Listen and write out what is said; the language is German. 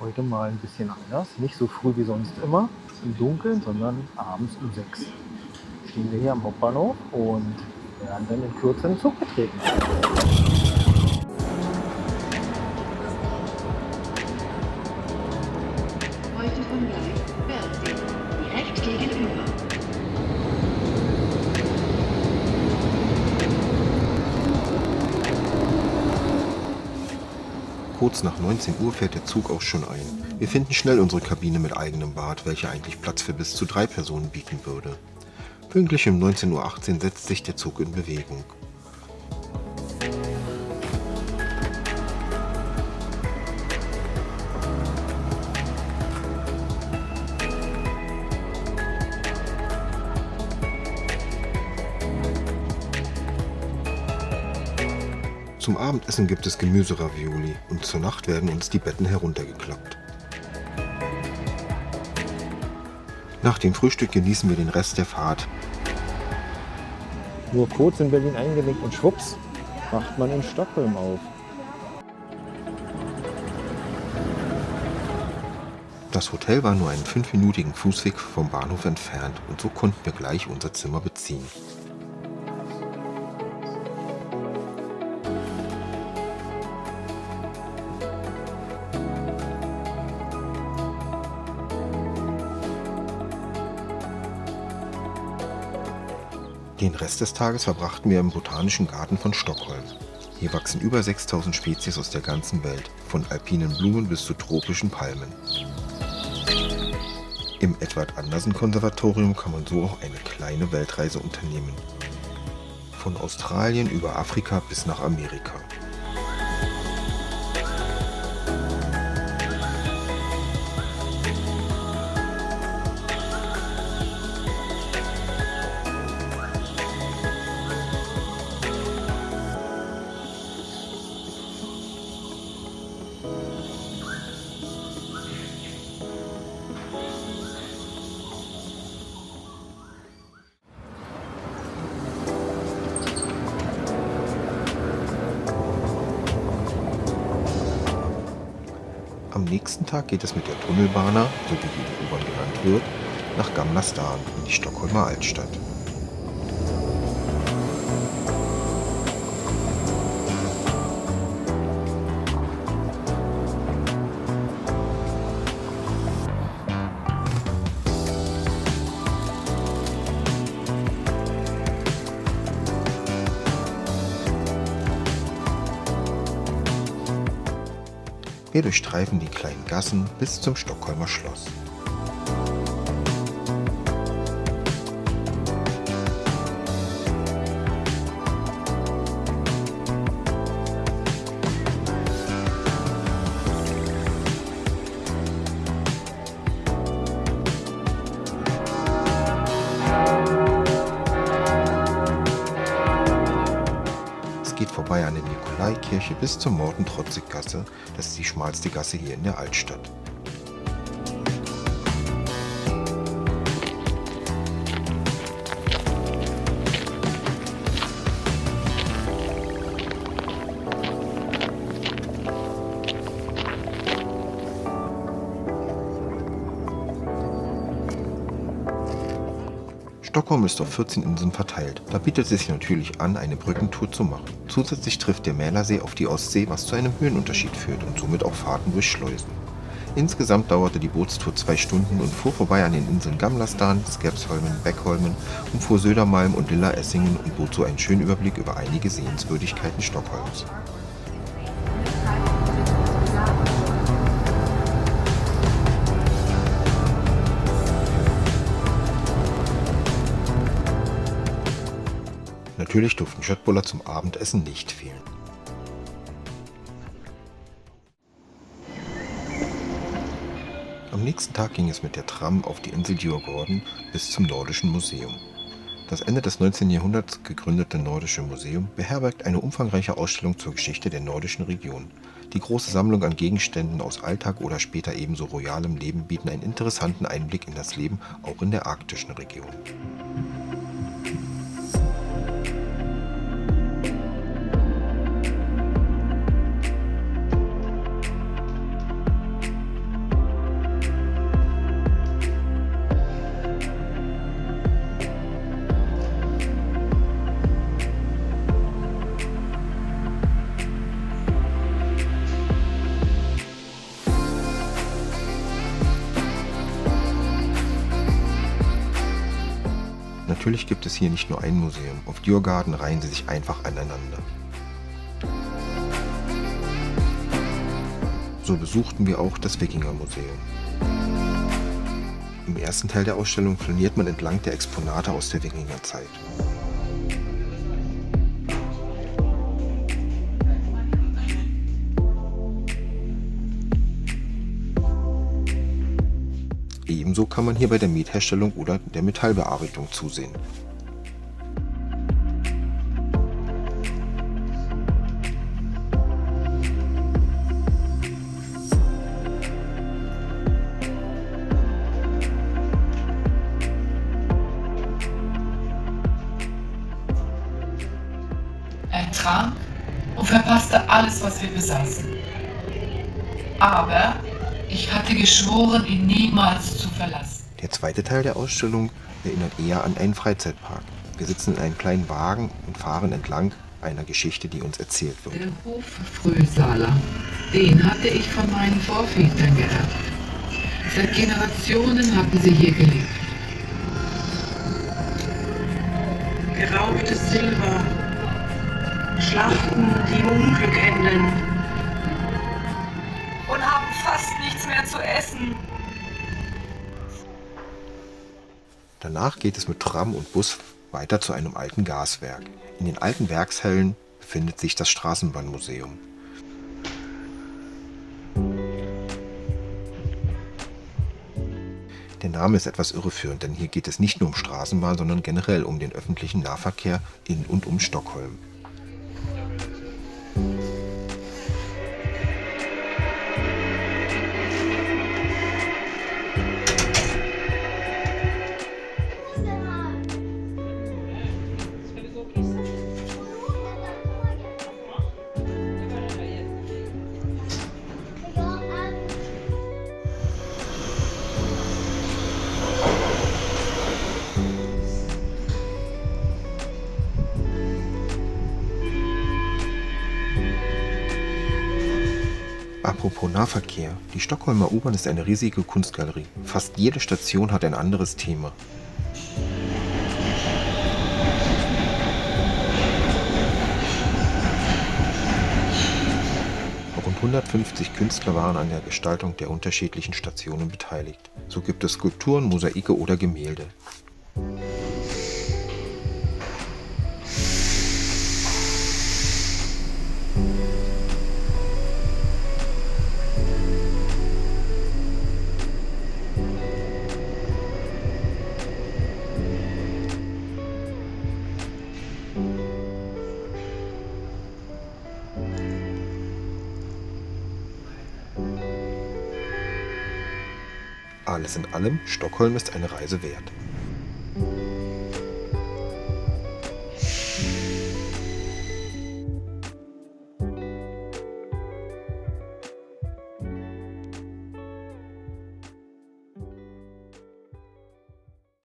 Heute mal ein bisschen anders. Nicht so früh wie sonst immer im Dunkeln, sondern abends um 6 stehen wir hier am Hauptbahnhof und werden dann in Kürze den Zug betreten. Heute von Gleis Bergsee, direkt gegenüber. Kurz nach 19 Uhr fährt der Zug auch schon ein. Wir finden schnell unsere Kabine mit eigenem Bad, welche eigentlich Platz für bis zu 3 Personen bieten würde. Pünktlich um 19:18 Uhr setzt sich der Zug in Bewegung. Zum Abendessen gibt es Gemüseravioli und zur Nacht werden uns die Betten heruntergeklappt. Nach dem Frühstück genießen wir den Rest der Fahrt. Nur kurz in Berlin eingenickt und schwupps, wacht man in Stockholm auf. Das Hotel war nur einen 5-minütigen Fußweg vom Bahnhof entfernt und so konnten wir gleich unser Zimmer beziehen. Den Rest des Tages verbrachten wir im Botanischen Garten von Stockholm. Hier wachsen über 6000 Spezies aus der ganzen Welt, von alpinen Blumen bis zu tropischen Palmen. Im Edward Andersen Konservatorium kann man so auch eine kleine Weltreise unternehmen. Von Australien über Afrika bis nach Amerika. Am nächsten Tag geht es mit der Tunnelbana, so wie hier die U-Bahn genannt wird, nach Gamla stan in die Stockholmer Altstadt. Wir durchstreifen die kleinen Gassen bis zum Stockholmer Schloss. Es geht vorbei an der Nikolaikirche bis zur Morten-Trotzig-Gasse, das ist die schmalste Gasse hier in der Altstadt. Stockholm ist auf 14 Inseln verteilt. Da bietet es sich natürlich an, eine Brückentour zu machen. Zusätzlich trifft der Mälersee auf die Ostsee, was zu einem Höhenunterschied führt und somit auch Fahrten durch Schleusen. Insgesamt dauerte die Bootstour 2 Stunden und fuhr vorbei an den Inseln Gamlastan, Skeppsholmen, Beckholmen, umfuhr Södermalm und Lilla Essingen und bot so einen schönen Überblick über einige Sehenswürdigkeiten Stockholms. Natürlich durften Köttbullar zum Abendessen nicht fehlen. Am nächsten Tag ging es mit der Tram auf die Insel Djurgården bis zum Nordischen Museum. Das Ende des 19. Jahrhunderts gegründete Nordische Museum beherbergt eine umfangreiche Ausstellung zur Geschichte der nordischen Region. Die große Sammlung an Gegenständen aus Alltag oder später ebenso royalem Leben bieten einen interessanten Einblick in das Leben auch in der arktischen Region. natürlich gibt es hier nicht nur ein Museum. Auf Djurgården reihen sie sich einfach aneinander. So besuchten wir auch das Wikingermuseum. Im ersten Teil der Ausstellung flaniert man entlang der Exponate aus der Wikingerzeit. Ebenso kann man hier bei der Metherstellung oder der Metallbearbeitung zusehen. Er trank und verpasste alles, was wir besaßen. Aber ich hatte geschworen, ihn niemals zu verlassen. Der zweite Teil der Ausstellung erinnert eher an einen Freizeitpark. Wir sitzen in einem kleinen Wagen und fahren entlang einer Geschichte, die uns erzählt wird. Der Hof Frühsaler, den hatte ich von meinen Vorvätern geerbt. Seit Generationen hatten sie hier gelebt. Geraubtes Silber, Schlachten, die im Unglück enden und haben fast nichts mehr zu essen. Danach geht es mit Tram und Bus weiter zu einem alten Gaswerk. In den alten Werkshallen befindet sich das Straßenbahnmuseum. Der Name ist etwas irreführend, denn hier geht es nicht nur um Straßenbahn, sondern generell um den öffentlichen Nahverkehr in und um Stockholm. Apropos Nahverkehr, die Stockholmer U-Bahn ist eine riesige Kunstgalerie. Fast jede Station hat ein anderes Thema. Rund 150 Künstler waren an der Gestaltung der unterschiedlichen Stationen beteiligt. So gibt es Skulpturen, Mosaike oder Gemälde. Alles in allem, Stockholm ist eine Reise wert.